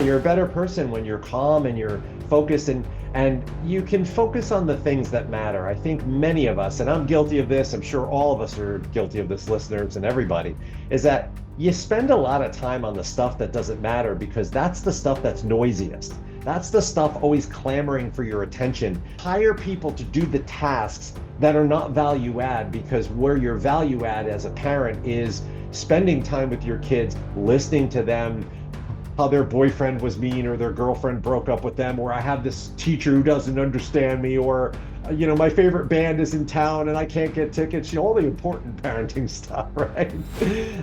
you're a better person when you're calm and you're focused, and you can focus on the things that matter. I think many of us, and I'm guilty of this, I'm sure all of us are guilty of this, listeners and everybody, is that you spend a lot of time on the stuff that doesn't matter because that's the stuff that's noisiest. That's the stuff always clamoring for your attention. Hire people to do the tasks that are not value add, because where your value add as a parent is spending time with your kids, listening to them, how their boyfriend was mean or their girlfriend broke up with them, or I have this teacher who doesn't understand me, or my favorite band is in town and I can't get tickets, all the important parenting stuff, right?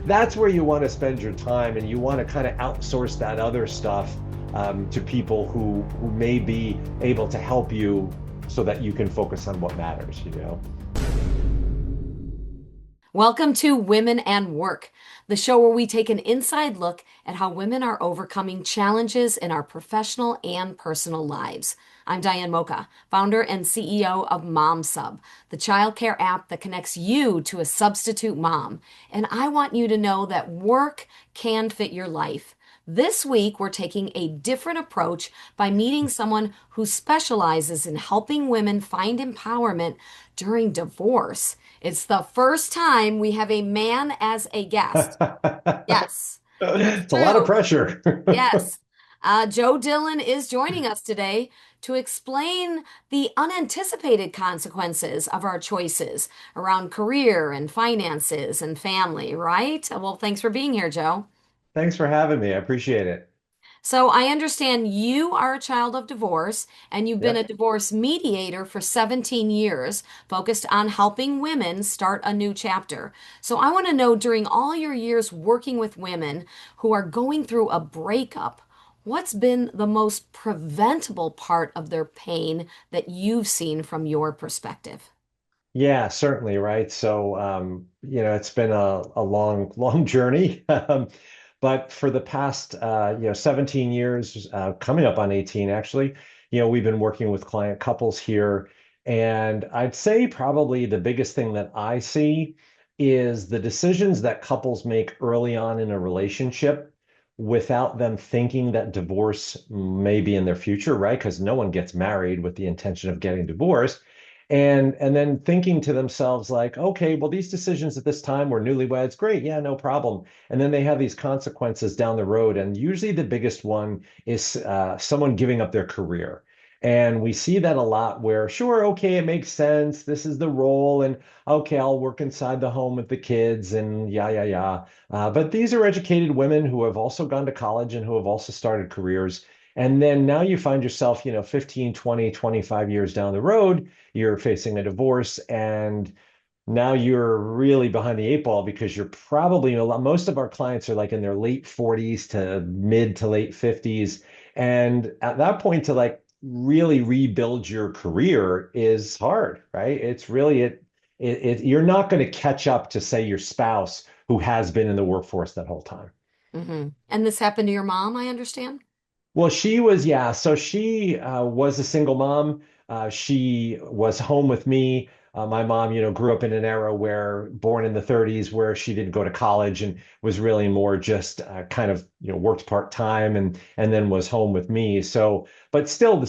That's where you want to spend your time, and you want to kind of outsource that other stuff to people who may be able to help you so that you can focus on what matters. Welcome to Women and Work, the show where we take an inside look at how women are overcoming challenges in our professional and personal lives. I'm Diane Mocha, founder and CEO of MomSub, the childcare app that connects you to a substitute mom. And I want you to know that work can fit your life. This week, we're taking a different approach by meeting someone who specializes in helping women find empowerment during divorce. It's the first time we have a man as a guest. Yes, it's It's a lot of true. pressure. Yes. Joe Dillon is joining us today to explain the unanticipated consequences of our choices around career and finances and family, right? Well, thanks for being here, Joe. Thanks for having me. I appreciate it. So I understand you are a child of divorce and you've been a Yep. divorce mediator for 17 years, focused on helping women start a new chapter. So I want to know, during all your years working with women who are going through a breakup, what's been the most preventable part of their pain that you've seen from your perspective? Yeah, certainly, right. So, it's been a long, long journey. But for the past, 17 years, coming up on 18, actually, we've been working with client couples here. And I'd say probably the biggest thing that I see is the decisions that couples make early on in a relationship without them thinking that divorce may be in their future, right? Because no one gets married with the intention of getting divorced, and then thinking to themselves like, okay, well, these decisions at this time were newlyweds, great, yeah, no problem. And then they have these consequences down the road, and usually the biggest one is someone giving up their career. And we see that a lot where, sure, okay, it makes sense, this is the role, and okay, I'll work inside the home with the kids, and yeah, yeah, yeah. But these are educated women who have also gone to college and who have also started careers. And then now you find yourself, 15, 20, 25 years down the road, you're facing a divorce, and now you're really behind the eight ball because you're probably, most of our clients are like in their late 40s to mid to late 50s. And at that point, to like really rebuild your career is hard, right? It's really you're not going to catch up to, say, your spouse who has been in the workforce that whole time. And this happened to your mom, I understand? Well, she was, yeah. So she was a single mom. She was home with me. My mom, grew up in an era where, born in the 30s, where she didn't go to college and was really more just kind of, worked part time and then was home with me. So, but still, the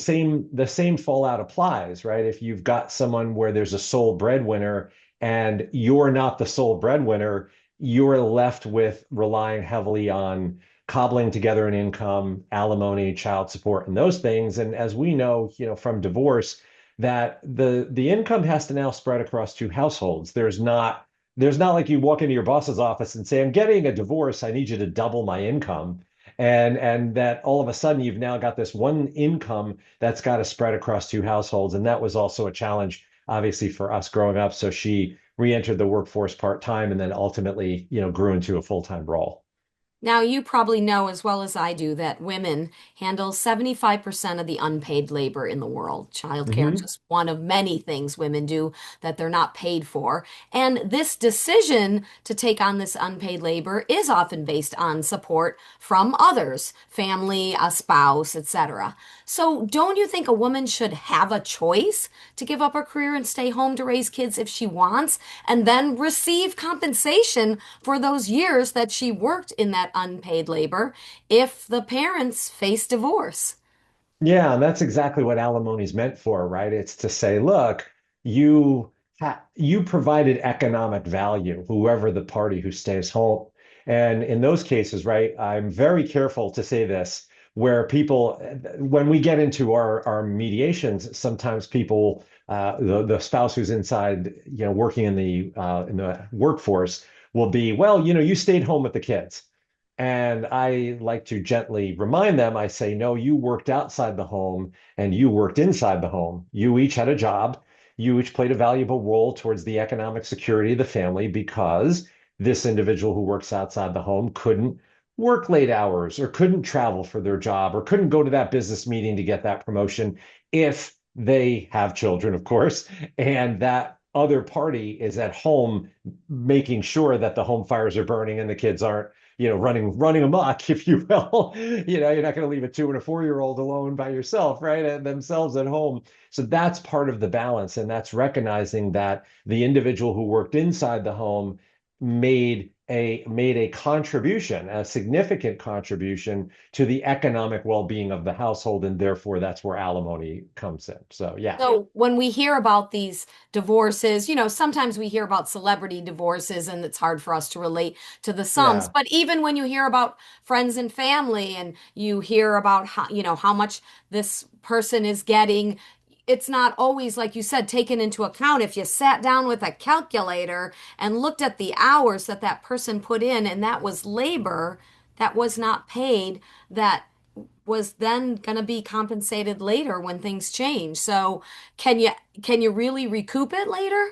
same fallout applies, right? If you've got someone where there's a sole breadwinner and you're not the sole breadwinner, you're left with relying heavily on cobbling together an income, alimony, child support, and those things. And as we know, from divorce, that the income has to now spread across two households. There's not like you walk into your boss's office and say, "I'm getting a divorce. I need you to double my income." And that all of a sudden you've now got this one income that's got to spread across two households. And that was also a challenge, obviously, for us growing up. So she re-entered the workforce part-time and then ultimately, grew into a full-time role. Now, you probably know as well as I do that women handle 75% of the unpaid labor in the world. Childcare is Hmm. just one of many things women do that they're not paid for. And this decision to take on this unpaid labor is often based on support from others, family, a spouse, etc. So, don't you think a woman should have a choice to give up her career and stay home to raise kids if she wants, and then receive compensation for those years that she worked in that that unpaid labor if the parents face divorce. Yeah, and that's exactly what alimony is meant for, right? It's to say, look, you provided economic value, whoever the party who stays home. And in those cases, right, I'm very careful to say this, where people, when we get into our mediations, sometimes people, the spouse who's inside, working in the workforce will be, well, you stayed home with the kids. And I like to gently remind them, I say, no, you worked outside the home and you worked inside the home. You each had a job. You each played a valuable role towards the economic security of the family because this individual who works outside the home couldn't work late hours or couldn't travel for their job or couldn't go to that business meeting to get that promotion if they have children, of course, and that other party is at home making sure that the home fires are burning and the kids aren't running amok, if you will. You're not going to leave a 2 and a 4 year old alone by yourself, right? And themselves at home. So that's part of the balance. And that's recognizing that the individual who worked inside the home made a contribution, a significant contribution to the economic well-being of the household. And therefore that's where alimony comes in. So yeah. So when we hear about these divorces, sometimes we hear about celebrity divorces and it's hard for us to relate to the sums. Yeah. But even when you hear about friends and family and you hear about how much this person is getting, it's not always, like you said, taken into account. If you sat down with a calculator and looked at the hours that that person put in, and that was labor that was not paid, that was then going to be compensated later when things change. So can you can you really recoup it later?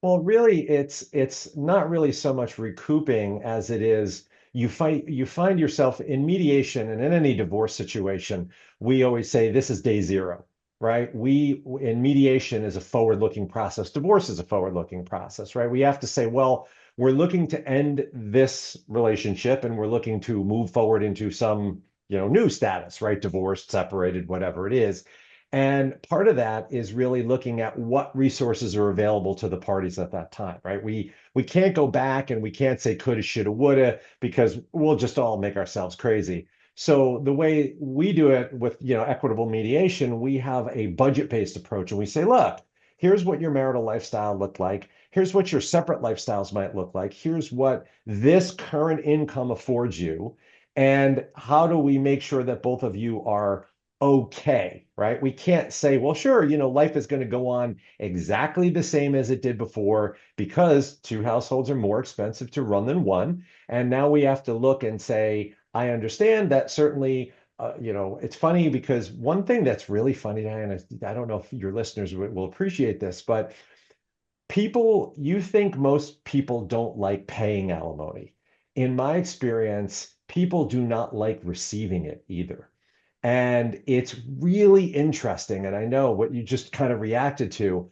Well, really, it's not really so much recouping as it is you find yourself in mediation and in any divorce situation. We always say this is day zero, right? We in mediation is a forward-looking process. Divorce is a forward-looking process, right? We have to say, well, we're looking to end this relationship and we're looking to move forward into some, new status, right? Divorced, separated, whatever it is. And part of that is really looking at what resources are available to the parties at that time, right? We can't go back and we can't say coulda, shoulda, woulda because we'll just all make ourselves crazy. So the way we do it with, equitable mediation, we have a budget-based approach and we say, look, here's what your marital lifestyle looked like. Here's what your separate lifestyles might look like. Here's what this current income affords you. And how do we make sure that both of you are okay, right? We can't say, well, sure, life is going to go on exactly the same as it did before because two households are more expensive to run than one. And now we have to look and say, I understand that certainly, it's funny because one thing that's really funny, Diana, I don't know if your listeners will appreciate this, but you think most people don't like paying alimony. In my experience, people do not like receiving it either. And it's really interesting. And I know what you just kind of reacted to.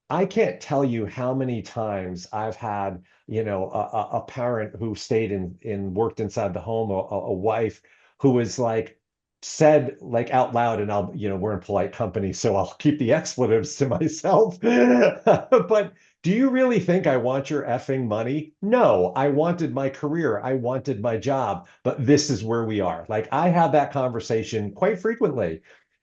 I can't tell you how many times I've had, a parent who stayed in worked inside the home, a wife who was like said like out loud, and we're in polite company, so I'll keep the expletives to myself. But do you really think I want your effing money? No, I wanted my career. I wanted my job, but this is where we are. Like I have that conversation quite frequently.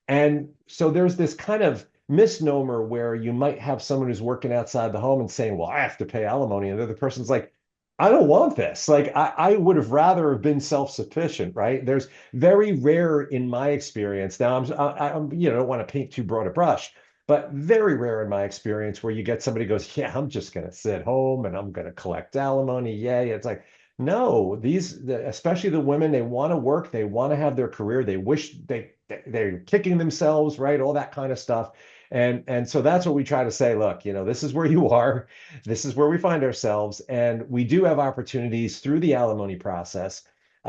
And so there's this kind of misnomer where you might have someone who's working outside the home and saying, well, I have to pay alimony. And the other person's like, I don't want this. Like, I would have rather have been self-sufficient, right? There's very rare in my experience. Now, I'm, don't want to paint too broad a brush, but very rare in my experience where you get somebody who goes, yeah, I'm just going to sit home and I'm going to collect alimony. Yay. It's like, no, especially the women, they want to work. They want to have their career. They wish they're kicking themselves, right? All that kind of stuff. And so that's what we try to say, look, this is where you are, this is where we find ourselves, and we do have opportunities through the alimony process.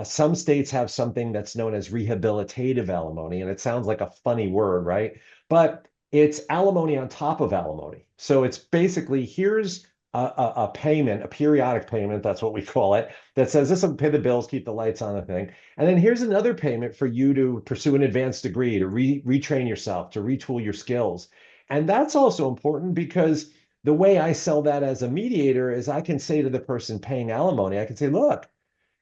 Some states have something that's known as rehabilitative alimony, and it sounds like a funny word, right? But it's alimony on top of alimony. So it's basically here's a payment, a periodic payment, that's what we call it, that says this will pay the bills, keep the lights on the thing. And then here's another payment for you to pursue an advanced degree, to retrain yourself, to retool your skills. And that's also important because the way I sell that as a mediator is I can say to the person paying alimony, I can say, look,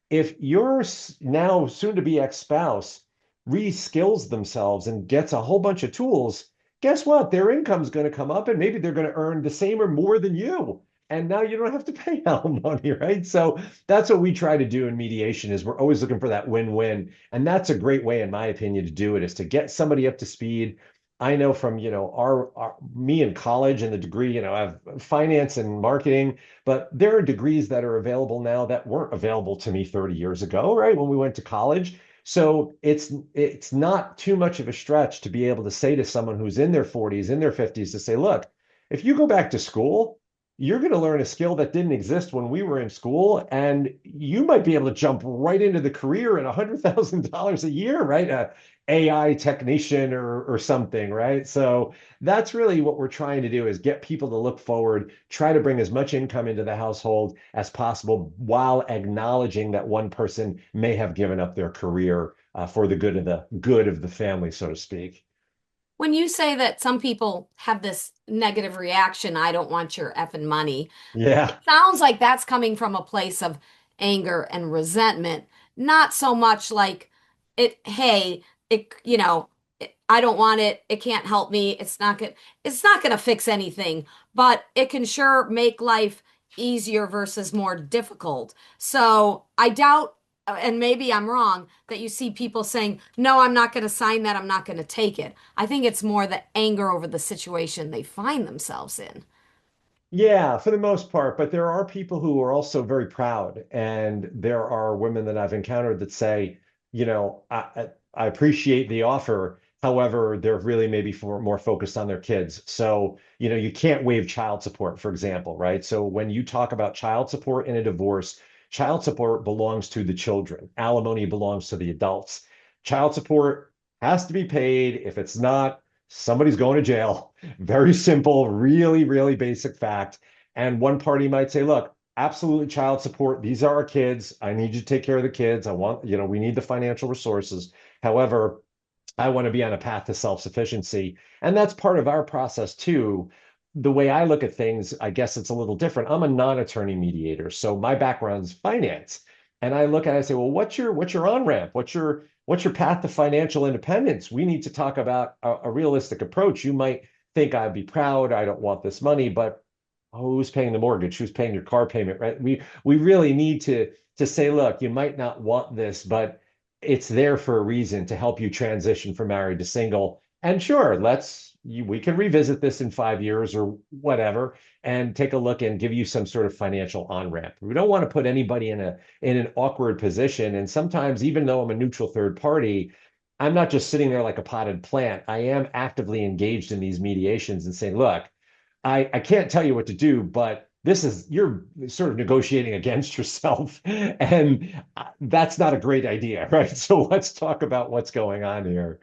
if your now soon to be ex-spouse reskills themselves and gets a whole bunch of tools, guess what? Their income's going to come up and maybe they're going to earn the same or more than you. And now you don't have to pay alimony, right? So that's what we try to do in mediation is we're always looking for that win-win. And that's a great way, in my opinion, to do it is to get somebody up to speed. I know from, our me in college and the degree, I have finance and marketing, but there are degrees that are available now that weren't available to me 30 years ago, right? When we went to college. So it's not too much of a stretch to be able to say to someone who's in their 40s, in their 50s, to say, look, if you go back to school, you're going to learn a skill that didn't exist when we were in school, and you might be able to jump right into the career and $100,000 a year, right? A AI technician or something, right? So that's really what we're trying to do is get people to look forward, try to bring as much income into the household as possible while acknowledging that one person may have given up their career for the good of the family, so to speak. When you say that some people have this negative reaction, I don't want your effing money, it Yeah. sounds like that's coming from a place of anger and resentment, not so much like hey, I don't want it. It can't help me. It's not gonna fix anything, but it can sure make life easier versus more difficult. So I doubt, and maybe I'm wrong, that you see people saying, no, I'm not gonna sign that. I'm not gonna take it. I think it's more the anger over the situation they find themselves in. Yeah, for the most part, but there are people who are also very proud, and there are women that I've encountered that say, I appreciate the offer. However, they're really maybe more focused on their kids. So, you can't waive child support, for example, right? So when you talk about child support in a divorce, child support belongs to the children. Alimony belongs to the adults. Child support has to be paid. If it's not, somebody's going to jail. Very simple, really, really basic fact. And one party might say, look, absolutely child support. These are our kids. I need you to take care of the kids. We need the financial resources. However, I want to be on a path to self-sufficiency. And that's part of our process too. The way I look at things, I guess it's a little different. I'm a non-attorney mediator, so my background is finance. And I look at it, I say, well, what's your on-ramp? What's your path to financial independence? We need to talk about a realistic approach. You might think I'd be proud, I don't want this money, but who's paying the mortgage? Who's paying your car payment, right? We really need to say, look, you might not want this, but it's there for a reason to help you transition from married to single. And sure, we can revisit this in 5 years or whatever and take a look and give you some sort of financial on-ramp. We don't want to put anybody in an awkward position. And sometimes, even though I'm a neutral third party, I'm not just sitting there like a potted plant. I am actively engaged in these mediations and saying, look, I can't tell you what to do, but you're sort of negotiating against yourself. And that's not a great idea, right? So let's talk about what's going on here.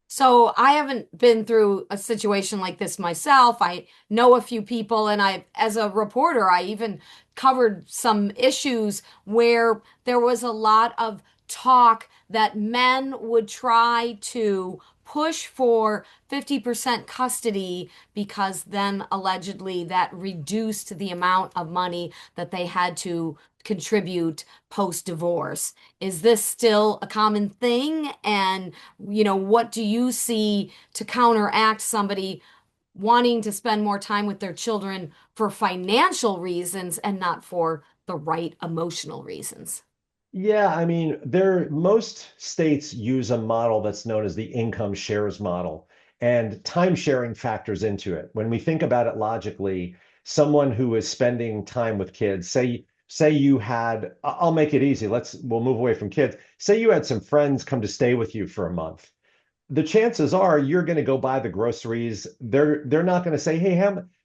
So I haven't been through a situation like this myself. I know a few people, and as a reporter, I even covered some issues where there was a lot of talk that men would try to push for 50% custody because then allegedly that reduced the amount of money that they had to contribute post-divorce. Is this still a common thing? And what do you see to counteract somebody wanting to spend more time with their children for financial reasons and not for the right emotional reasons? Yeah, I mean, most states use a model that's known as the income shares model, and time sharing factors into it. When we think about it logically, someone who is spending time with kids, say you had, I'll make it easy. We'll move away from kids. Say you had some friends come to stay with you for a month. The chances are you're going to go buy the groceries. They're not going to say, "Hey,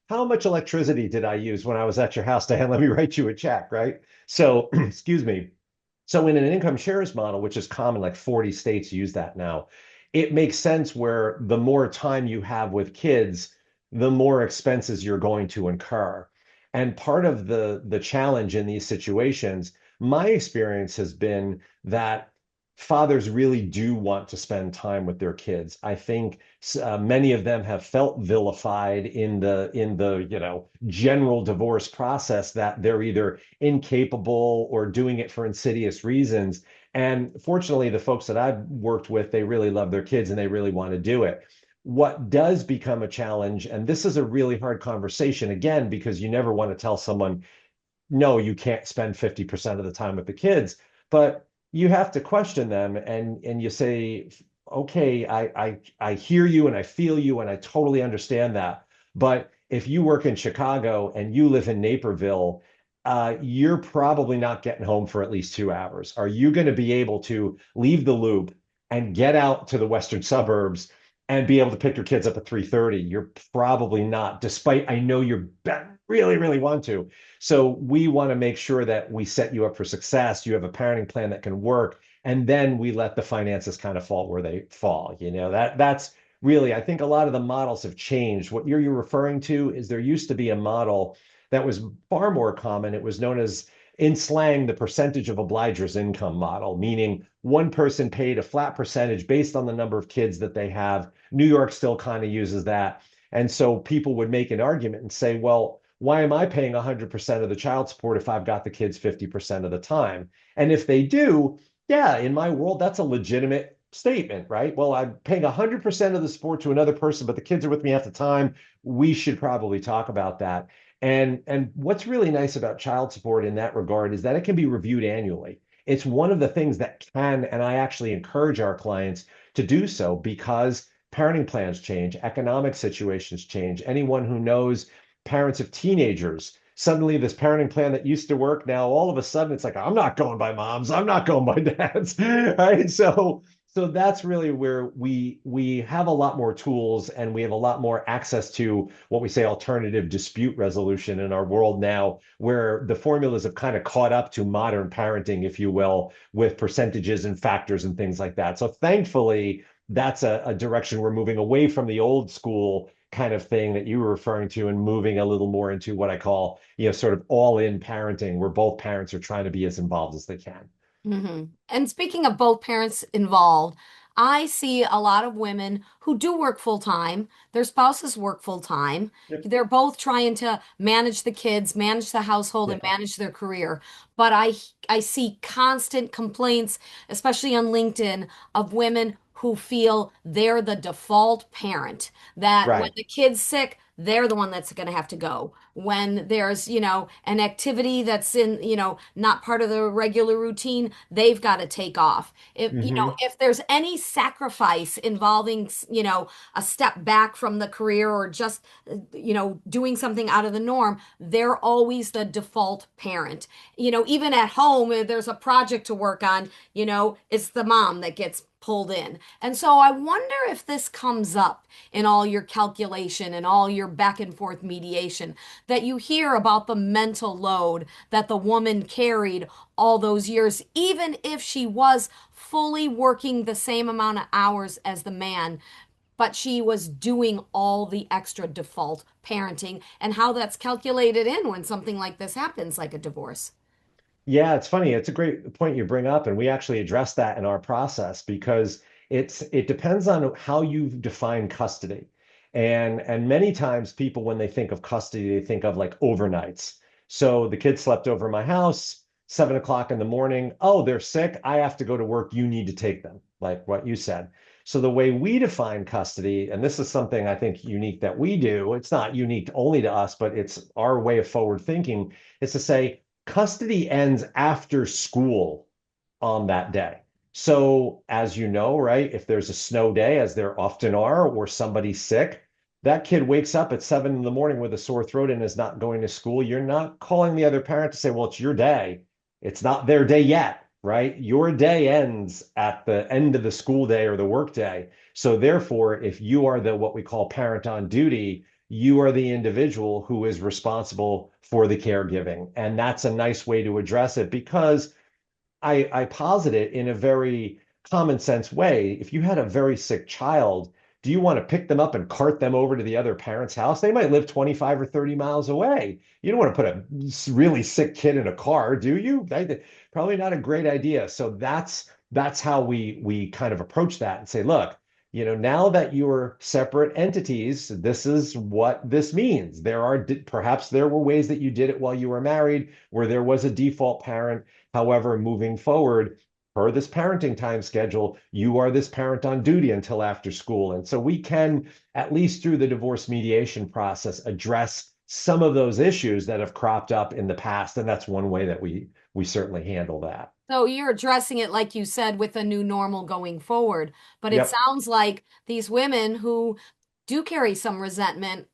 how much electricity did I use when I was at your house, Dan? Let me write you a check," right? So, excuse me. So in an income shares model, which is common, like 40 states use that now, it makes sense where the more time you have with kids, the more expenses you're going to incur. And part of the challenge in these situations, my experience has been that fathers really do want to spend time with their kids. I think many of them have felt vilified in the general divorce process, that they're either incapable or doing it for insidious reasons. And fortunately, the folks that I've worked with, they really love their kids and they really want to do it. What does become a challenge, and this is a really hard conversation again, because you never want to tell someone, no, you can't spend 50% of the time with the kids, but you have to question them, and you say, okay, I hear you and I feel you and I totally understand that. But if you work in Chicago and you live in Naperville, you're probably not getting home for at least 2 hours. Are you going to be able to leave the loop and get out to the western suburbs and be able to pick your kids up at 3:30? You're probably not, despite I know you really, really want to. So we want to make sure that we set you up for success. You have a parenting plan that can work, and then we let the finances kind of fall where they fall. That's really, I think a lot of the models have changed. What you're referring to is there used to be a model that was far more common. It was known as, in slang, the percentage of obligers income model, meaning one person paid a flat percentage based on the number of kids that they have. New York still kind of uses that. And so people would make an argument and say, well, why am I paying 100% of the child support if I've got the kids 50% of the time? And if they do, yeah, in my world, that's a legitimate statement, right? Well, I'm paying 100% of the support to another person, but the kids are with me half the time. We should probably talk about that. And what's really nice about child support in that regard is that it can be reviewed annually. It's one of the things that can, and I actually encourage our clients to do so, because parenting plans change, economic situations change. Anyone who knows parents of teenagers, suddenly this parenting plan that used to work, now all of a sudden it's like, I'm not going by moms, I'm not going by dads, right? So that's really where we have a lot more tools, and we have a lot more access to what we say alternative dispute resolution in our world now, where the formulas have kind of caught up to modern parenting, if you will, with percentages and factors and things like that. So thankfully, that's a direction we're moving away from the old school kind of thing that you were referring to, and moving a little more into what I call, sort of all in parenting, where both parents are trying to be as involved as they can. And speaking of both parents involved, I see a lot of women who do work full time. Their spouses work full time. Yep. They're both trying to manage the kids, manage the household, and Yeah. manage their career. But I see constant complaints, especially on LinkedIn, of women who feel they're the default parent, that when Right. the kid's sick, they're the one that's going to have to go. When there's, an activity that's in, not part of the regular routine, they've got to take off. Hmm. If there's any sacrifice involving, a step back from the career, or just, doing something out of the norm, they're always the default parent. Even at home, if there's a project to work on, it's the mom that gets pulled in. And so I wonder if this comes up in all your calculation and all your back and forth mediation, that you hear about the mental load that the woman carried all those years, even if she was fully working the same amount of hours as the man, but she was doing all the extra default parenting, and how that's calculated in when something like this happens, like a divorce. Yeah, it's funny. It's a great point you bring up, and we actually address that in our process, because it depends on how you define custody. And many times people, when they think of custody, they think of like overnights. So the kid slept over my house, 7 o'clock in the morning. Oh, they're sick. I have to go to work. You need to take them, like what you said. So the way we define custody, and this is something I think unique that we do, it's not unique only to us, but it's our way of forward thinking, is to say, custody ends after school on that day. So, as you know, right, if there's a snow day, as there often are, or somebody's sick, that kid wakes up at 7 in the morning with a sore throat and is not going to school. You're not calling the other parent to say, well, it's your day. It's not their day yet, right? Your day ends at the end of the school day or the work day. So, therefore, if you are the what we call parent on duty, you are the individual who is responsible for the caregiving. And that's a nice way to address it, because I posit it in a very common sense way. If you had a very sick child, do you want to pick them up and cart them over to the other parent's house? They might live 25 or 30 miles away. You don't want to put a really sick kid in a car, do you? Probably not a great idea. So that's that's how we kind of approach that and say, look, now that you're separate entities, this is what this means. Perhaps there were ways that you did it while you were married, where there was a default parent. However, moving forward, per this parenting time schedule, you are this parent on duty until after school. And so we can, at least through the divorce mediation process, address some of those issues that have cropped up in the past. And that's one way that we certainly handle that. So you're addressing it, like you said, with a new normal going forward. But it Yep. sounds like these women who do carry some resentment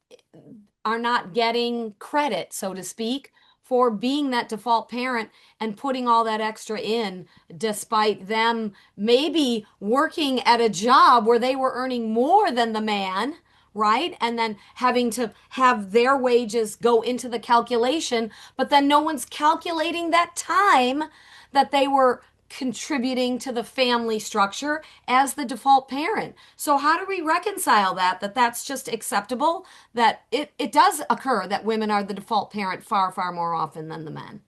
are not getting credit, so to speak, for being that default parent and putting all that extra in, despite them maybe working at a job where they were earning more than the man, right? And then having to have their wages go into the calculation, but then no one's calculating that time that they were contributing to the family structure as the default parent. So how do we reconcile that that's just acceptable, that it does occur that women are the default parent far, far more often than the men?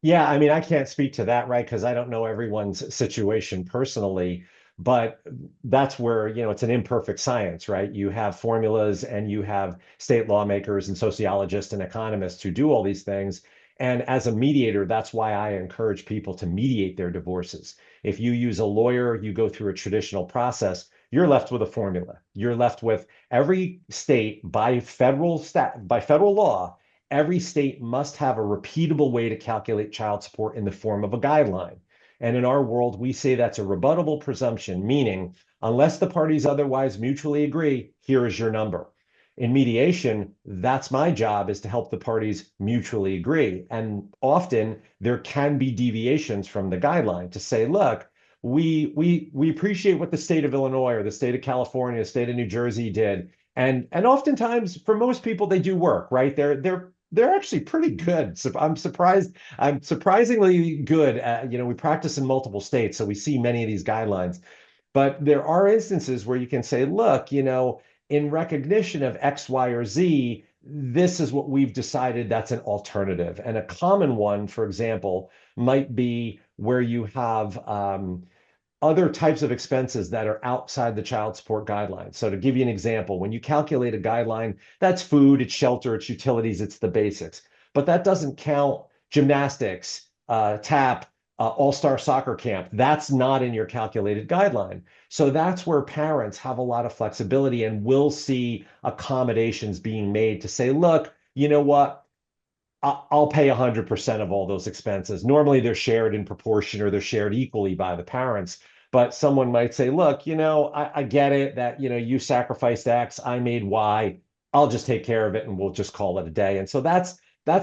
Yeah, I mean, I can't speak to that, right? Because I don't know everyone's situation personally, but that's where, it's an imperfect science, right? You have formulas and you have state lawmakers and sociologists and economists who do all these things. And as a mediator, that's why I encourage people to mediate their divorces. If you use a lawyer, you go through a traditional process, you're left with a formula. You're left with every state by federal law, every state must have a repeatable way to calculate child support in the form of a guideline. And in our world, we say that's a rebuttable presumption, meaning unless the parties otherwise mutually agree, here is your number. In mediation, that's my job, is to help the parties mutually agree. And often there can be deviations from the guideline to say, look, we appreciate what the state of Illinois or the state of California, the state of New Jersey did. And oftentimes for most people they do work, right? They're actually pretty good. So I'm surprised. I'm surprisingly good at, we practice in multiple states, so we see many of these guidelines. But there are instances where you can say, look, in recognition of X, Y, or Z, this is what we've decided that's an alternative. And a common one, for example, might be where you have other types of expenses that are outside the child support guidelines. So to give you an example, when you calculate a guideline, that's food, it's shelter, it's utilities, it's the basics. But that doesn't count gymnastics, tap, all-star soccer camp. That's not in your calculated guideline. So that's where parents have a lot of flexibility and will see accommodations being made to say, look, you know what? I'll pay 100% of all those expenses. Normally they're shared in proportion or they're shared equally by the parents. But someone might say, look, I get it that, you sacrificed X, I made Y. I'll just take care of it and we'll just call it a day. And so that's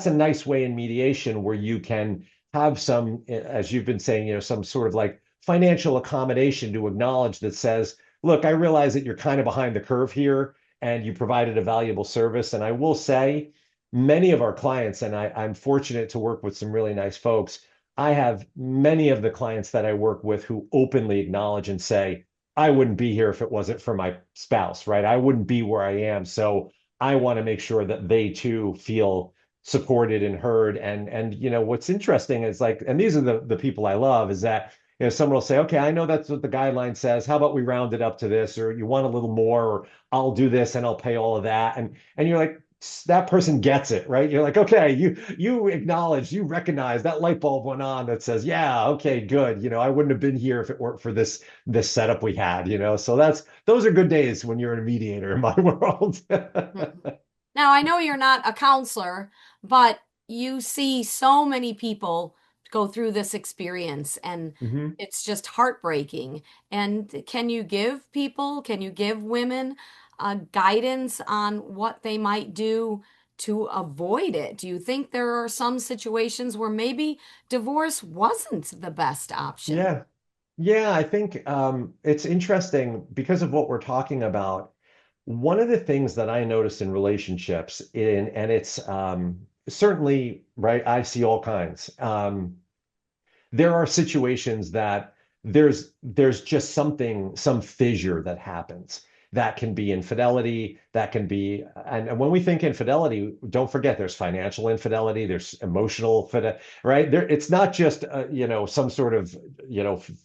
a nice way in mediation where you can have some, as you've been saying, some sort of like financial accommodation to acknowledge that says, look, I realize that you're kind of behind the curve here and you provided a valuable service. And I will say, many of our clients, and I'm fortunate to work with some really nice folks. I have many of the clients that I work with who openly acknowledge and say, I wouldn't be here if it wasn't for my spouse, right? I wouldn't be where I am. So I want to make sure that they too feel supported and heard. And what's interesting is like, and these are the people I love, is that someone will say, okay, I know that's what the guideline says. How about we round it up to this, or you want a little more, or I'll do this and I'll pay all of that. And you're like, that person gets it, right? You're like, okay, you acknowledge, you recognize that light bulb went on that says, yeah, okay, good. I wouldn't have been here if it weren't for this setup we had, So those are good days when you're a mediator in my world. Now, I know you're not a counselor, but you see so many people go through this experience and Mhm. it's just heartbreaking. And can you give women guidance on what they might do to avoid it? Do you think there are some situations where maybe divorce wasn't the best option? Yeah. Yeah, I think it's interesting because of what we're talking about. One of the things that I notice in relationships, and it's certainly right, I see all kinds. There are situations that there's just some fissure that happens. That can be infidelity. That can be, and when we think infidelity, don't forget there's financial infidelity, there's emotional fidelity, right? There, it's not just some sort of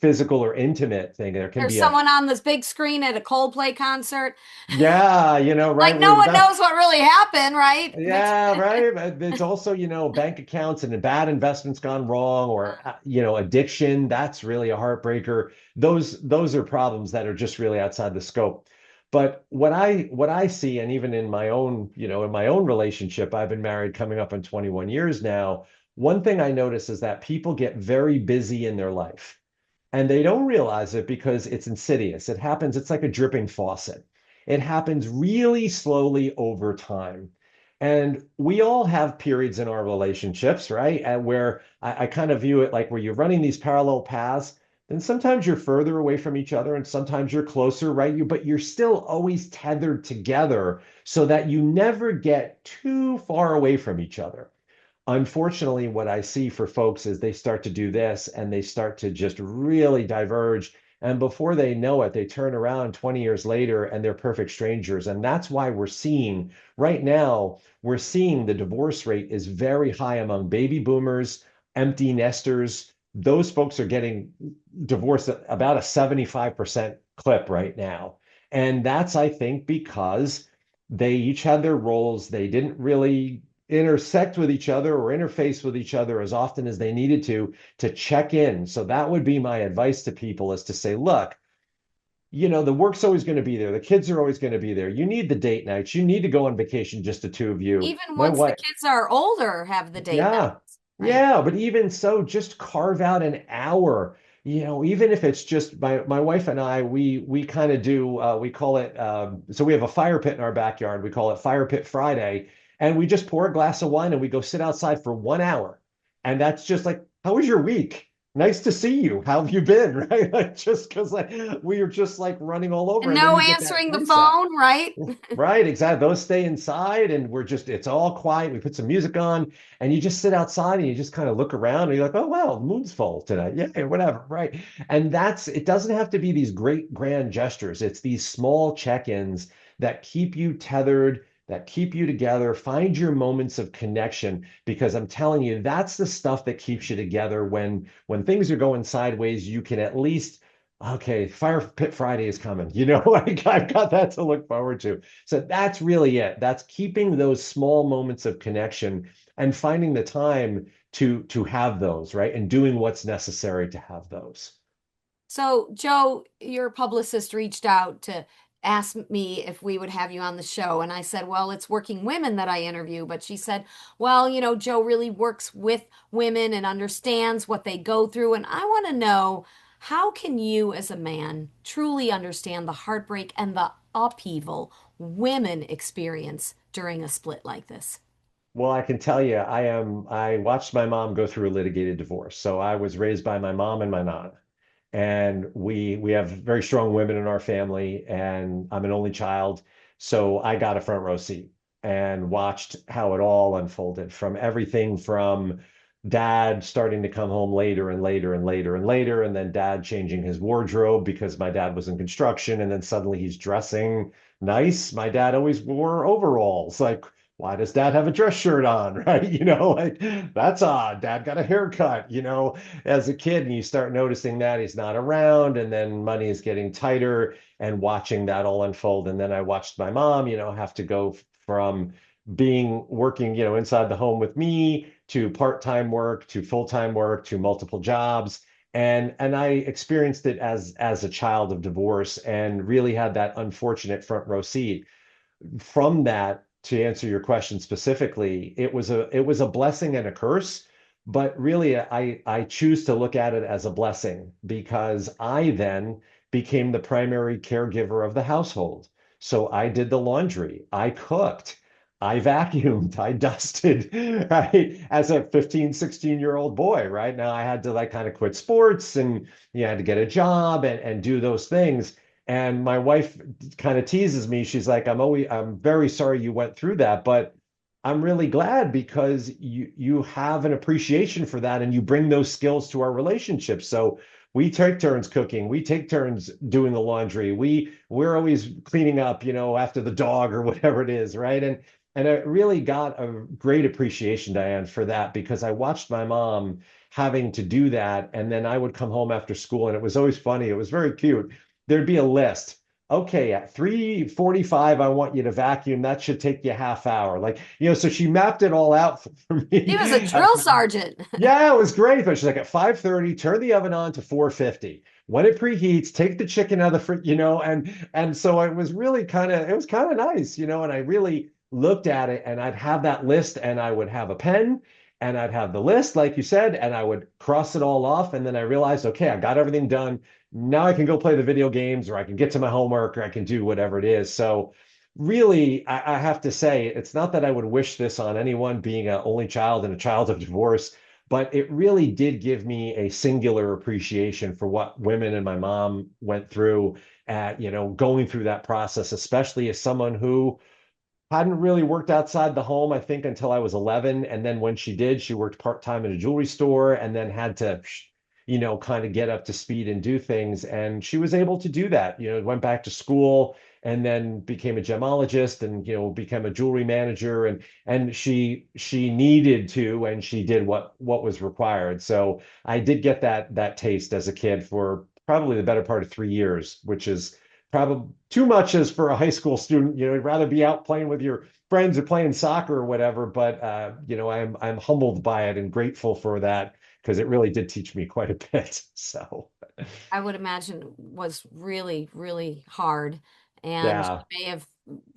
physical or intimate thing. There can There's be a someone on this big screen at a Coldplay concert. yeah, right. Like no Where one that's knows what really happened, right? yeah, right. But it's also, bank accounts and bad investments gone wrong or addiction. That's really a heartbreaker. Those are problems that are just really outside the scope. But what I see, and even in my own, in my own relationship, I've been married coming up on 21 years now. One thing I notice is that people get very busy in their life. And they don't realize it because it's insidious. It happens, it's like a dripping faucet. It happens really slowly over time. And we all have periods in our relationships, right? And where I kind of view it like where you're running these parallel paths, then sometimes you're further away from each other and sometimes you're closer, right? But you're still always tethered together so that you never get too far away from each other. Unfortunately, what I see for folks is they start to do this and they start to just really diverge. And before they know it, they turn around 20 years later and they're perfect strangers. And that's why we're seeing right now, we're seeing the divorce rate is very high among baby boomers, empty nesters. Those folks are getting divorced at about a 75% clip right now. And that's, I think, because they each had their roles. They didn't really intersect with each other or interface with each other as often as they needed to check in. So that would be my advice to people is to say, look, the work's always going to be there. The kids are always going to be there. You need the date nights. You need to go on vacation, just the two of you. Even My once the wife, kids are older, have the date yeah. nights, right? Yeah, but even so, just carve out an hour. Even if it's just my wife and I, we kind of do we call it so we have a fire pit in our backyard. We call it Fire Pit Friday, and we just pour a glass of wine and we go sit outside for 1 hour. And that's just like, how was your week? Nice to see you. How have you been? Right? Like just because like we are just like running all over, And and then no you get that answering the reset. phone, right? Right, exactly. Those stay inside and it's all quiet. We put some music on and you just sit outside and you just kind of look around and you're like, oh, wow, the moon's full tonight. Yeah, whatever. Right. And it doesn't have to be these great grand gestures. It's these small check-ins that keep you tethered, that keep you together. Find your moments of connection because I'm telling you, that's the stuff that keeps you together when things are going sideways, you can at least okay, Fire Pit Friday is coming. Like I've got that to look forward to. So that's really it. That's keeping those small moments of connection and finding the time to have those, right? And doing what's necessary to have those. So, Joe, your publicist reached out to ask me if we would have you on the show. And I said, well, it's working women that I interview. But she said, well, Joe really works with women and understands what they go through. And I want to know, how can you, as a man, truly understand the heartbreak and the upheaval women experience during a split like this? Well, I can tell you, I watched my mom go through a litigated divorce. So I was raised by my mom and my nana. And we have very strong women in our family, and I'm an only child, so I got a front row seat and watched how it all unfolded from everything from dad starting to come home later and later and later and later, and then dad changing his wardrobe because my dad was in construction, and then suddenly he's dressing nice. My dad always wore overalls. Like, why does dad have a dress shirt on? Right? Like that's odd. Dad got a haircut, as a kid, and you start noticing that he's not around, and then money is getting tighter, and watching that all unfold. And then I watched my mom, have to go from being working, inside the home with me to part-time work to full-time work to multiple jobs. And I experienced it as a child of divorce and really had that unfortunate front row seat. From that, to answer your question specifically, it was a blessing and a curse, but really I choose to look at it as a blessing because I then became the primary caregiver of the household. So I did the laundry, I cooked, I vacuumed, I dusted, right? As a 15, 16-year-old boy, right? Now I had to like kind of quit sports and you had to get a job and do those things. And my wife kind of teases me. She's like, I'm very sorry you went through that, but I'm really glad because you have an appreciation for that and you bring those skills to our relationship. So We take turns cooking. We take turns doing the laundry. We're always cleaning up, after the dog or whatever it is, right? And I really got a great appreciation, Diane, for that because I watched my mom having to do that. And then I would come home after school, and it was always funny. It was very cute. There'd be a list. Okay, at 3:45, I want you to vacuum. That should take you a half hour. Like, so she mapped it all out for He me. was a drill sergeant. Yeah, it was great. But she's like, at 5:30, turn the oven on to 450. When it preheats, take the chicken out of the fridge, and so it was really it was kind of nice, and I really looked at it, and I'd have that list, and I would have a pen, and I'd have the list, like you said, and I would cross it all off. And then I realized, okay, I got everything done. Now I can go play the video games, or I can get to my homework, or I can do whatever it is. So really, I have to say, it's not that I would wish this on anyone being an only child and a child of divorce, but it really did give me a singular appreciation for what women and my mom went through at, going through that process, especially as someone who hadn't really worked outside the home, I think, until I was 11. And then when she did, she worked part-time at a jewelry store and then had to, kind of get up to speed and do things. And she was able to do that, went back to school and then became a gemologist and, became a jewelry manager. And she needed to, and she did what was required. So I did get that taste as a kid for probably the better part of 3 years, which is probably too much as for a high school student. You'd rather be out playing with your friends or playing soccer or whatever. But I'm humbled by it and grateful for that because it really did teach me quite a bit. So I would imagine was really, really hard. And she yeah. may have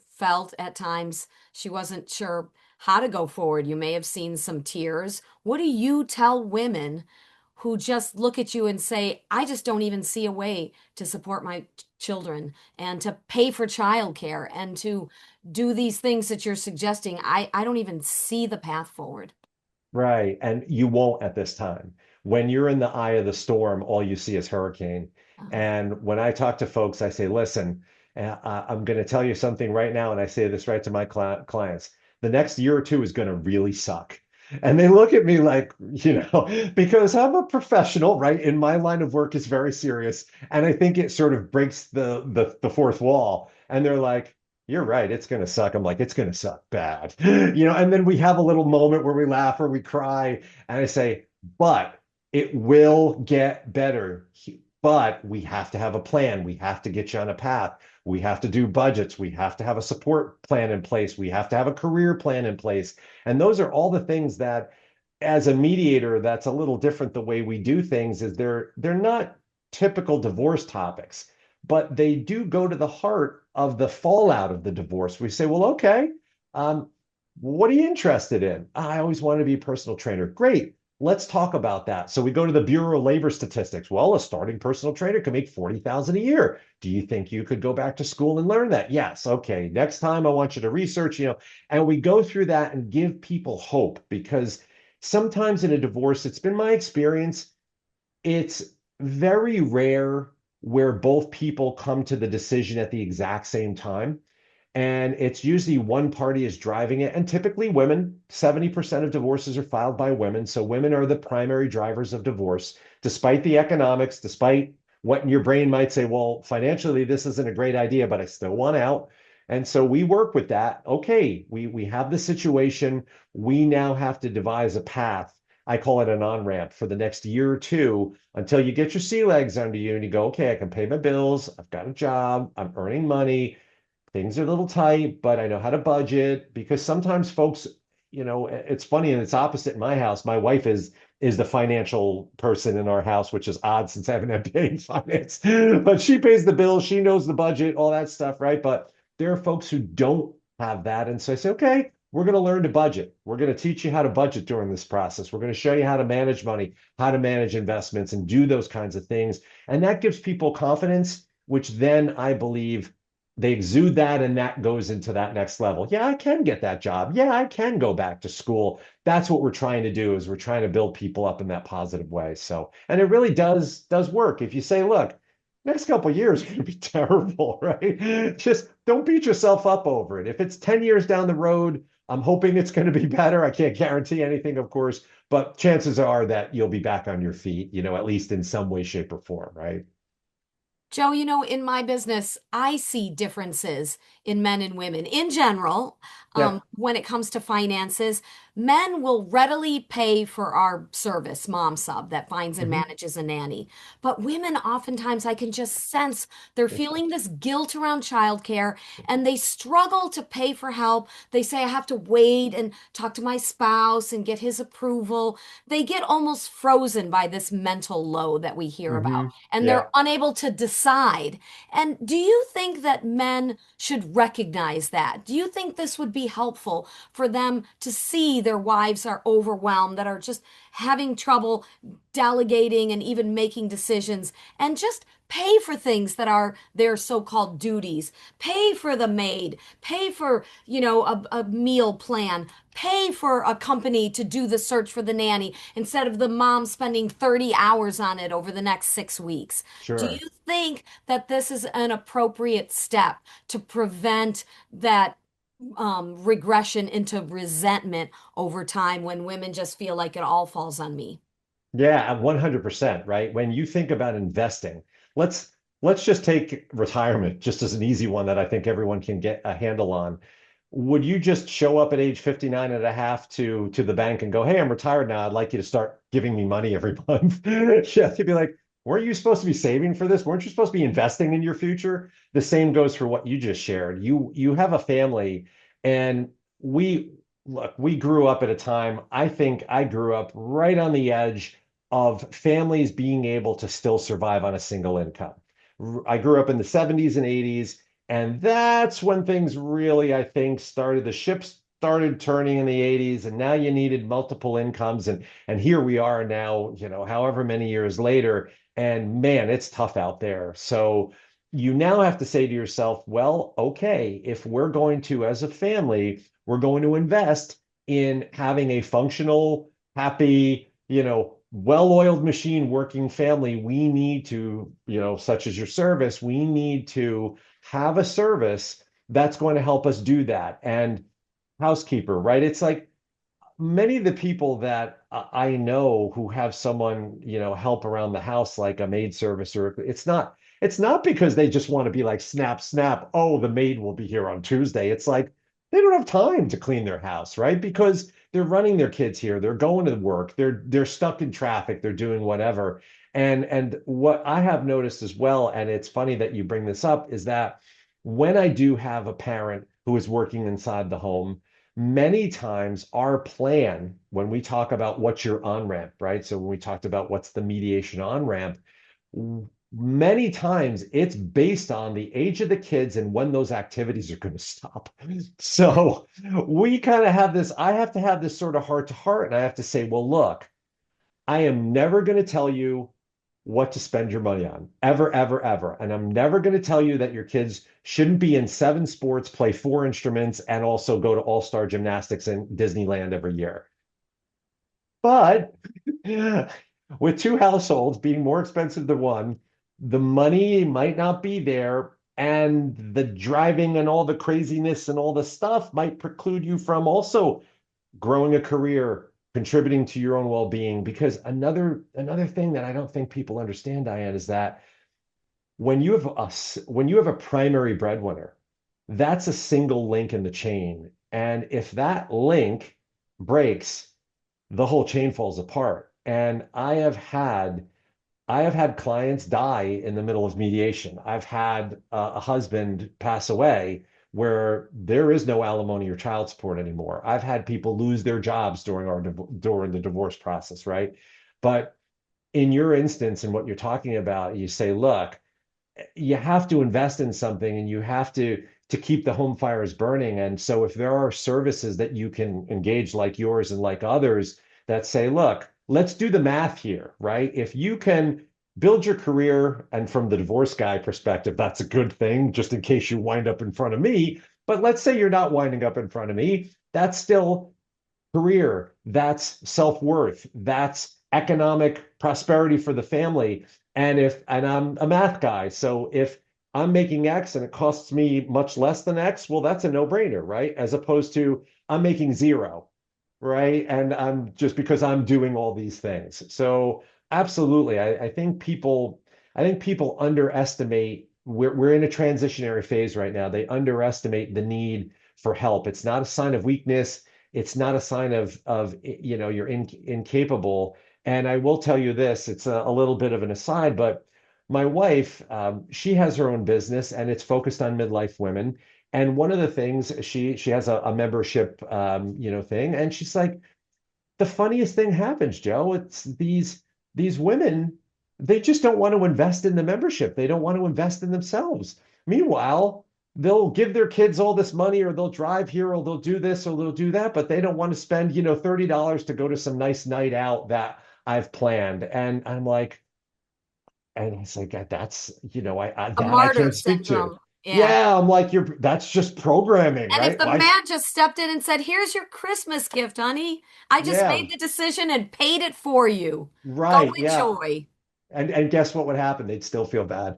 felt at times she wasn't sure how to go forward. You may have seen some tears. What do you tell women who just look at you and say, I just don't even see a way to support my children and to pay for childcare and to do these things that you're suggesting? I don't even see the path forward. Right. And you won't at this time. When you're in the eye of the storm, all you see is hurricane. Uh-huh. And when I talk to folks, I say, listen, I'm going to tell you something right now. And I say this right to my clients. The next year or two is going to really suck. And they look at me like, because I'm a professional, right? In my line of work is very serious. And I think it sort of breaks the fourth wall. And they're like, you're right. It's going to suck. I'm like, it's going to suck bad, and then we have a little moment where we laugh or we cry. And I say, but it will get better. But we have to have a plan. We have to get you on a path. We have to do budgets. We have to have a support plan in place. We have to have a career plan in place. And those are all the things that, as a mediator, that's a little different the way we do things is they're not typical divorce topics, but they do go to the heart of the fallout of the divorce. We say, well, okay, um, what are you interested in? I always wanted to be a personal trainer. Great. Let's talk about that. So we go to the Bureau of Labor Statistics. Well, a starting personal trainer can make 40,000 a year. Do you think you could go back to school and learn that? Yes. Okay. Next time I want you to research, and we go through that and give people hope because sometimes in a divorce, it's been my experience, it's very rare where both people come to the decision at the exact same time. And it's usually one party is driving it. And typically women, 70% of divorces are filed by women. So women are the primary drivers of divorce, despite the economics, despite what in your brain might say, well, financially, this isn't a great idea, but I still want out. And so we work with that. Okay, we have the situation. We now have to devise a path. I call it an on-ramp for the next year or two until you get your sea legs under you and you go, okay, I can pay my bills. I've got a job. I'm earning money. Things are a little tight, but I know how to budget because sometimes folks, it's funny and it's opposite in my house. My wife is the financial person in our house, which is odd since I have an MBA in finance. But she pays the bills, she knows the budget, all that stuff, right? But there are folks who don't have that. And so I say, okay, we're going to learn to budget. We're going to teach you how to budget during this process. We're going to show you how to manage money, how to manage investments, and do those kinds of things. And that gives people confidence, which then I believe they exude that and that goes into that next level. Yeah, I can get that job. Yeah, I can go back to school. That's what we're trying to do is we're trying to build people up in that positive way. So, and it really does work. If you say, look, next couple of years are going to be terrible, right? Just don't beat yourself up over it. If it's 10 years down the road, I'm hoping it's going to be better. I can't guarantee anything, of course, but chances are that you'll be back on your feet, at least in some way, shape, or form, right? Joe, in my business, I see differences in men and women in general. Yeah. When it comes to finances, men will readily pay for our service, mom sub, that finds and Hmm. manages a nanny. But women, oftentimes, I can just sense they're feeling this guilt around childcare and they struggle to pay for help. They say, I have to wait and talk to my spouse and get his approval. They get almost frozen by this mental load that we hear about Hmm. and they're Yeah. unable to decide. And do you think that men should recognize that? Do you think this would be helpful for them to see their wives are overwhelmed, that are just having trouble delegating and even making decisions, and just pay for things that are their so-called duties, pay for the maid, pay for, a meal plan, pay for a company to do the search for the nanny instead of the mom spending 30 hours on it over the next 6 weeks? Do Sure. you think that this is an appropriate step to prevent that regression into resentment over time when women just feel like it all falls on me? Yeah, 100%, right? When you think about investing, let's let's just take retirement just as an easy one that I think everyone can get a handle on. Would you just show up at age 59 and a half to the bank and go, "Hey, I'm retired now. I'd like you to start giving me money every month." Yeah, they'd be like, "Weren't you supposed to be saving for this? Weren't you supposed to be investing in your future?" The same goes for what you just shared. You have a family, and we look, we grew up at a time, I think I grew up right on the edge of families being able to still survive on a single income. I grew up in the 70s and 80s, and that's when things really, I think, started. The ships started turning in the 80s, and now you needed multiple incomes. And here we are now, however many years later, and man, it's tough out there. So you now have to say to yourself, well, okay, if we're going to, as a family, we're going to invest in having a functional, happy, well-oiled machine working family, we need to, such as your service, we need to have a service that's going to help us do that. And housekeeper, right? It's like many of the people that I know who have someone, help around the house, like a maid service, or it's not because they just want to be like, snap, snap. Oh, the maid will be here on Tuesday. It's like they don't have time to clean their house, right? Because they're running their kids here, they're going to work, they're stuck in traffic, they're doing whatever. And what I have noticed as well, and it's funny that you bring this up, is that when I do have a parent who is working inside the home, many times our plan, when we talk about what's your on-ramp, right? So when we talked about what's the mediation on-ramp, many times it's based on the age of the kids and when those activities are going to stop. So we kind of have this, I have to have this sort of heart to heart, and I have to say, well, look, I am never going to tell you what to spend your money on, ever, ever, ever. And I'm never going to tell you that your kids shouldn't be in 7 sports, play 4 instruments, and also go to all-star gymnastics in Disneyland every year. But with two households being more expensive than one, the money might not be there. And the driving and all the craziness and all the stuff might preclude you from also growing a career, contributing to your own well-being. Because another thing that I don't think people understand, Diane, is that when you have a primary breadwinner, that's a single link in the chain. And if that link breaks, the whole chain falls apart. And I have had clients die in the middle of mediation. I've had a husband pass away where there is no alimony or child support anymore. I've had people lose their jobs during the divorce process, right? But in your instance and what you're talking about, you say, look, you have to invest in something and you have to keep the home fires burning. And so if there are services that you can engage like yours and like others that say, look, let's do the math here, right? If you can build your career, and from the divorce guy perspective, that's a good thing, just in case you wind up in front of me. But let's say you're not winding up in front of me, that's still career, that's self-worth, that's economic prosperity for the family. And I'm a math guy, so if I'm making X and it costs me much less than X, well, that's a no-brainer, right? As opposed to I'm making zero, right? And I'm just because I'm doing all these things. So absolutely, I think people underestimate. We're in a transitionary phase right now. They underestimate the need for help. It's not a sign of weakness. It's not a sign of you're incapable. And I will tell you this, it's a little bit of an aside, but my wife, she has her own business and it's focused on midlife women. And one of the things she has a membership thing, and she's like, the funniest thing happens, Joe. It's these women, they just don't want to invest in the membership. They don't want to invest in themselves. Meanwhile, they'll give their kids all this money, or they'll drive here, or they'll do this, or they'll do that, but they don't want to spend, $30 to go to some nice night out that I've planned. And I'm like, and it's like that's I A that I martyr can't speak to. syndrome. Yeah. Yeah, I'm like, that's just programming, And if right? the Why? man just stepped in and said, "Here's your Christmas gift, honey. I just Yeah, made the decision and paid it for you. Go right. Yeah. enjoy." And guess what would happen? They'd still feel bad.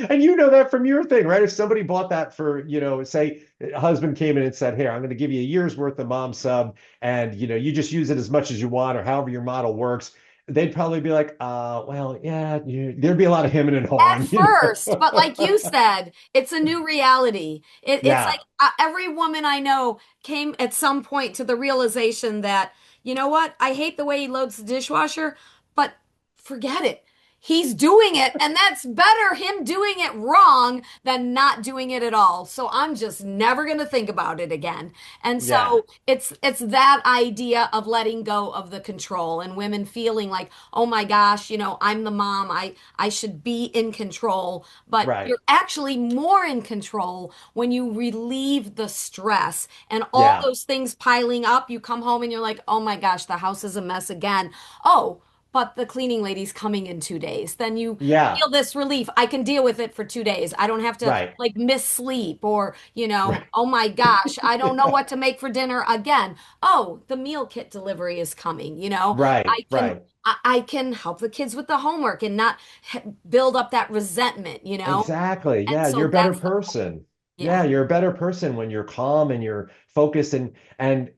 And you know that from your thing, right? If somebody bought that for, say a husband came in and said, "Here, I'm going to give you a year's worth of mom sub, and you just use it as much as you want, or however your model works," they'd probably be like, well, yeah, there'd be a lot of hemming and At hawing, first, but like you said, it's a new reality. It's like Yeah, every woman I know came at some point to the realization that, you know what? I hate the way he loads the dishwasher, but forget it. He's doing it, and that's better him doing it wrong than not doing it at all. So I'm just never going to think about it again. And yeah, so it's that idea of letting go of the control and women feeling like, "Oh my gosh, I'm the mom. I should be in control," but right. you're actually more in control when you relieve the stress and all Yeah, those things piling up. You come home and you're like, "Oh my gosh, the house is a mess again." Oh, but the cleaning lady's coming in 2 days. Then you yeah, feel this relief. I can deal with it for 2 days. I don't have to right, like miss sleep or, right. oh my gosh, I don't know what to make for dinner again. Oh, the meal kit delivery is coming. Right, I can right. I can help the kids with the homework and not build up that resentment, Exactly. And Yeah, you're so a better that's the person. yeah. Yeah, you're a better person when you're calm and you're focused and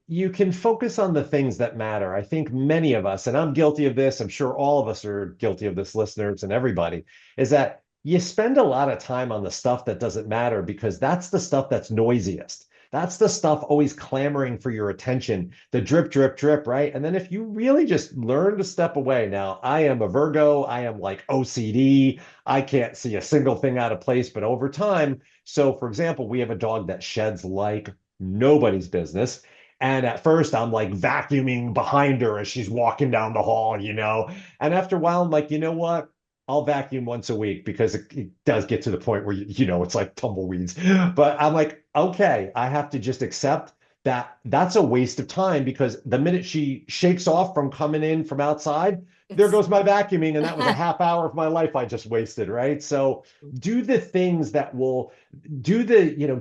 you can focus on the things that matter. I think many of us, and I'm guilty of this, I'm sure all of us are guilty of this, listeners and everybody, is that you spend a lot of time on the stuff that doesn't matter because that's the stuff that's noisiest. That's the stuff always clamoring for your attention, the drip, drip, drip, right? And then if you really just learn to step away. Now, I am a Virgo, I am like OCD. I can't see a single thing out of place, but over time, so for example, we have a dog that sheds like nobody's business. And at first, I'm like vacuuming behind her as she's walking down the hall, And after a while, I'm like, you know what? I'll vacuum once a week because it does get to the point where, it's like tumbleweeds. But I'm like, okay, I have to just accept that that's a waste of time because the minute she shakes off from coming in from outside, there It's goes my vacuuming, and that was a half hour of my life I just wasted, right? So do the things that will do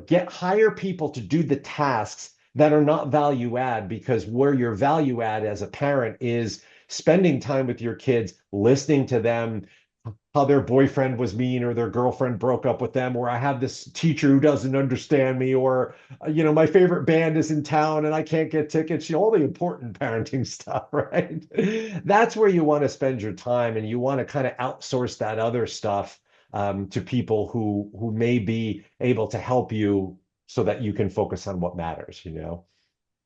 get hire people to do the tasks that are not value add because where your value add as a parent is spending time with your kids, listening to them, how their boyfriend was mean or their girlfriend broke up with them, or I have this teacher who doesn't understand me, or my favorite band is in town and I can't get tickets, all the important parenting stuff, right? That's where you want to spend your time and you want to kind of outsource that other stuff to people who may be able to help you so that you can focus on what matters.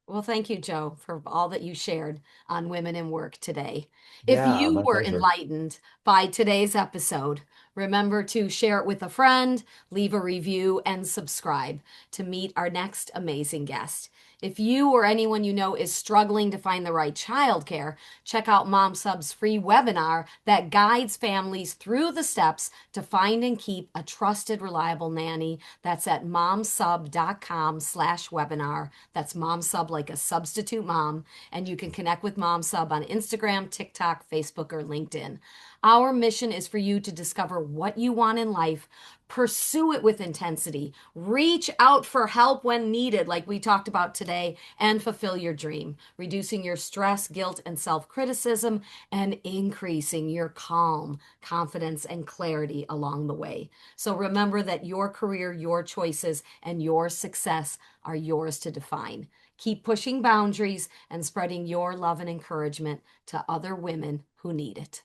Well, thank you, Joe, for all that you shared on women in work today. If Yeah, you my were pleasure. enlightened by today's episode, remember to share it with a friend, leave a review, and subscribe to meet our next amazing guest. If you or anyone you know is struggling to find the right childcare, check out MomSub's free webinar that guides families through the steps to find and keep a trusted, reliable nanny. That's at momsub.com/webinar. That's MomSub like a substitute mom. And you can connect with MomSub on Instagram, TikTok, Facebook, or LinkedIn. Our mission is for you to discover what you want in life, pursue it with intensity, reach out for help when needed, like we talked about today, and fulfill your dream, reducing your stress, guilt, and self criticism, and increasing your calm, confidence, and clarity along the way. So remember that your career, your choices, and your success are yours to define. Keep pushing boundaries and spreading your love and encouragement to other women who need it.